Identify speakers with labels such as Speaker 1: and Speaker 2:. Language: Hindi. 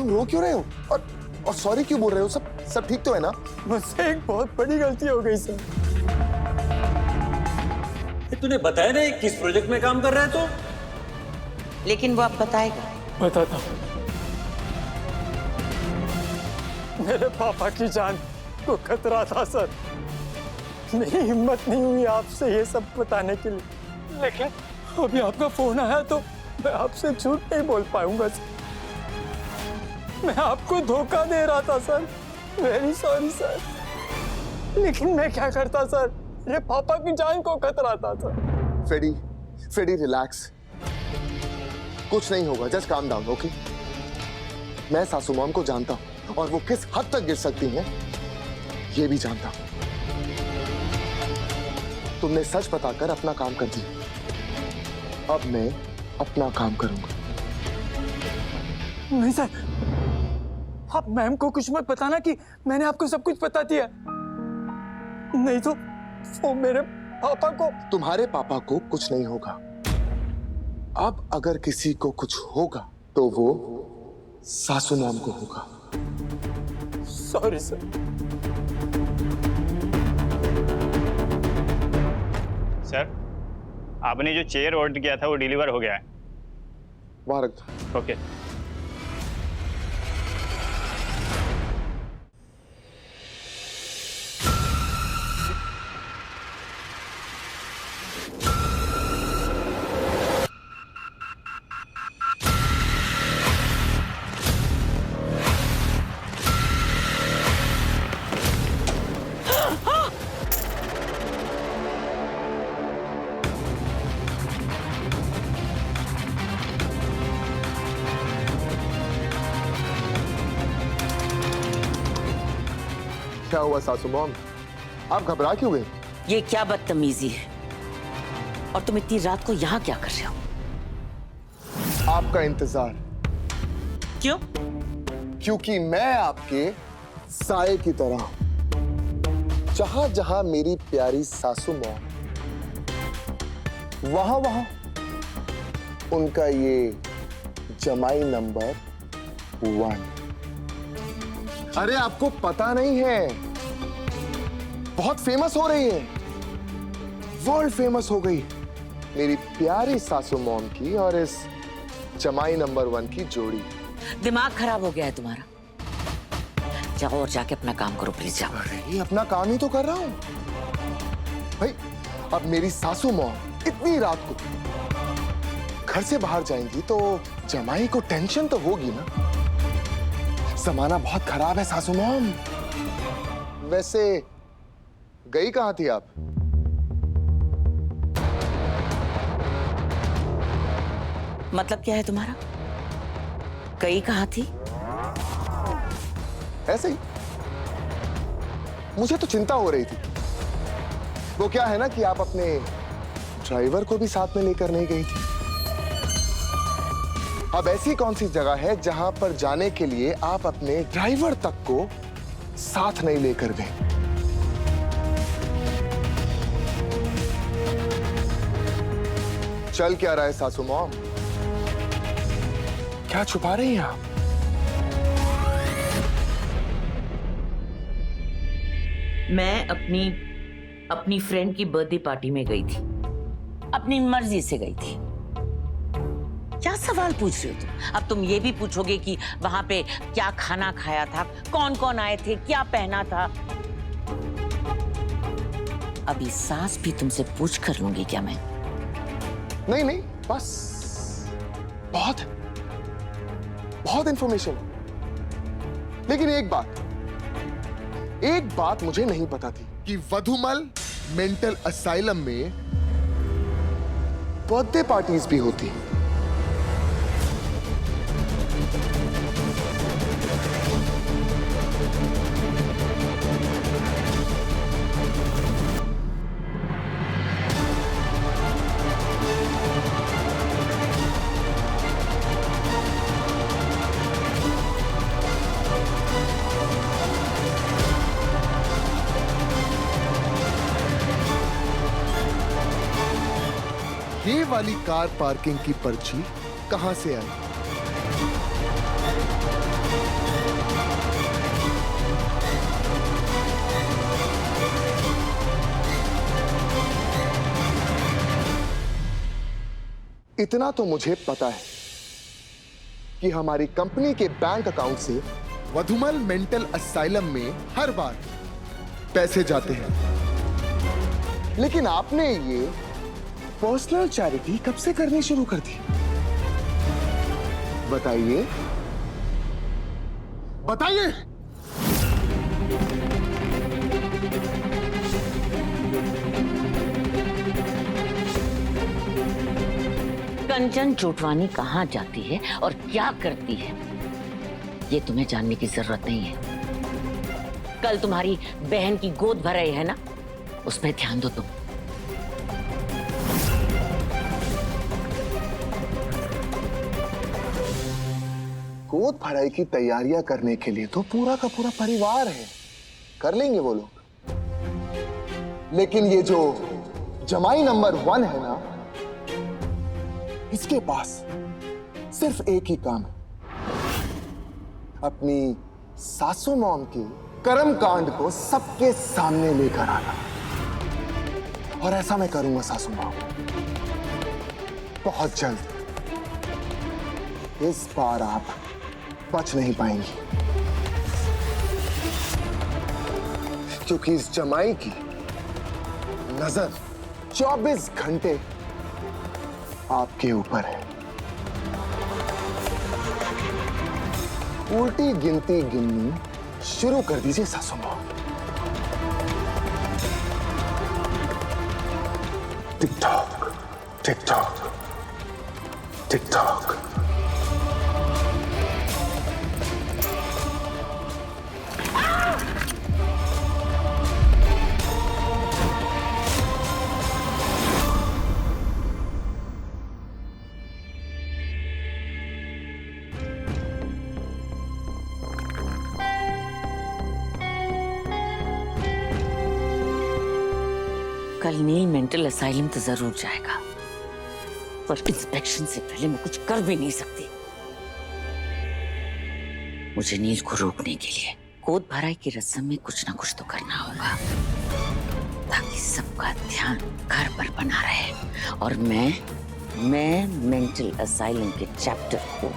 Speaker 1: तुम रो क्यों रहे हो? और सॉरी क्यों बोल रहे हो? सब ठीक तो है ना?
Speaker 2: मुझसे एक बहुत बड़ी गलती हो गई सर।
Speaker 3: तूने बताया नहीं किस प्रोजेक्ट में काम कर रहा है तो?
Speaker 4: लेकिन वो अब बताएगा।
Speaker 2: बताता हूँ। मेरे पापा की जान को खतरा था सर। मेरी हिम्मत नहीं हुई आपसे ये सब बताने के लिए, लेकिन अभी आपका फोन आया तो मैं आपसे झूठ नहीं बोल पाऊंगा सर। मैं आपको धोखा दे रहा था सर। Very sorry sir. लेकिन मैं क्या करता सर, मेरे पापा की जान को खतरा था सर।
Speaker 1: फ्रेडी रिलैक्स, कुछ नहीं होगा, जस्ट काम डाउन, ओके? मैं सासू मॉम को जानता हूं और वो किस हद तक गिर सकती हैं ये भी जानता हूं। तुमने सच बताकर अपना काम कर दिया, अब मैं अपना काम करूंगा।
Speaker 2: नहीं सर, आप मैम को कुछ मत बताना कि मैंने आपको सब कुछ बता दिया, नहीं तो वो मेरे पापा को।
Speaker 1: तुम्हारे पापा को कुछ नहीं होगा। अब अगर किसी को कुछ होगा तो वो सासू मॉम को होगा।
Speaker 2: Sorry sir.
Speaker 5: सर, आपने जो चेयर ऑर्डर किया था वो डिलीवर हो गया है।
Speaker 1: वहां रख दो।
Speaker 5: ओके।
Speaker 1: क्या हुआ सासू मॉम, आप घबरा क्यों गए?
Speaker 4: ये क्या बदतमीजी है? और तुम इतनी रात को यहाँ क्या कर रहे हो?
Speaker 1: आपका इंतजार।
Speaker 4: क्यों?
Speaker 1: क्योंकि मैं आपके साए की तरह हूं। जहां जहां मेरी प्यारी सासू मॉम, वहां वहां उनका ये जमाई नंबर 1। अरे आपको पता नहीं है, बहुत फेमस हो रही है, वर्ल्ड फेमस हो गई मेरी प्यारी सासू मॉम की और इस जमाई नंबर 1 की जोड़ी।
Speaker 4: दिमाग खराब हो गया है तुम्हारा। जाओ और जाके अपना काम करो प्लीज, जाओ।
Speaker 1: अरे अपना काम ही तो कर रहा हूं भाई। अब मेरी सासू मॉम इतनी रात को घर से बाहर जाएंगी तो जमाई को टेंशन तो होगी ना। जमाना बहुत खराब है सासू मॉम। वैसे गई कहां थी आप?
Speaker 4: मतलब क्या है तुम्हारा? गई कहां थी?
Speaker 1: ऐसे ही मुझे तो चिंता हो रही थी। वो क्या है ना कि आप अपने ड्राइवर को भी साथ में लेकर नहीं गई थी। अब ऐसी कौन सी जगह है जहां पर जाने के लिए आप अपने ड्राइवर तक को साथ नहीं लेकर गए? चल क्या रहा है सासू मॉम? क्या छुपा रही हैं आप?
Speaker 4: मैं अपनी फ्रेंड की बर्थडे पार्टी में गई थी, अपनी मर्जी से गई थी। क्या सवाल पूछ रहे हो तुम? अब तुम ये भी पूछोगे कि वहां पे क्या खाना खाया था, कौन कौन आए थे, क्या पहना था। अभी सास भी तुमसे पूछ कर लूंगी क्या मैं?
Speaker 1: नहीं नहीं, बस बहुत बहुत इंफॉर्मेशन। लेकिन एक बात मुझे नहीं पता थी कि वधुमल मेंटल असाइलम में बर्थडे पार्टीज भी होती हैं। ये वाली कार पार्किंग की पर्ची कहां से आई? इतना तो मुझे पता है कि हमारी कंपनी के बैंक अकाउंट से वधुमल मेंटल असाइलम में हर बार पैसे जाते हैं। लेकिन आपने ये पर्सनल चैरिटी कब से करनी शुरू कर दी? बताइए बताइए।
Speaker 4: कंचन चोटवानी कहाँ जाती है और क्या करती है, ये तुम्हें जानने की जरूरत नहीं है। कल तुम्हारी बहन की गोद भर रहे है ना, उसमें ध्यान दो तुम।
Speaker 1: गोद भराई की तैयारियां करने के लिए तो पूरा का पूरा परिवार है, कर लेंगे वो लोग। लेकिन ये जो जमाई नंबर 1 है ना, इसके पास सिर्फ एक ही काम है, अपनी सासू मॉम के कर्म कांड को सबके सामने लेकर आना। और ऐसा मैं करूंगा सासू मॉम, बहुत जल्द। इस बार आप बच नहीं पाएंगी, क्योंकि इस जमाई की नजर 24 घंटे आपके ऊपर है। उल्टी गिनती गिननी शुरू कर दीजिए सासू मां। Tick tock tick tock tick tock.
Speaker 4: कल नील मेंटल असाइलम तो जरूर जाएगा, पर इंस्पेक्शन से पहले मैं कुछ कर भी नहीं सकती। मुझे नील को रोकने के लिए गोद भराई की रस्म में कुछ ना कुछ तो करना होगा, ताकि सबका ध्यान घर पर बना रहे और मैं मेंटल असाइलम के चैप्टर को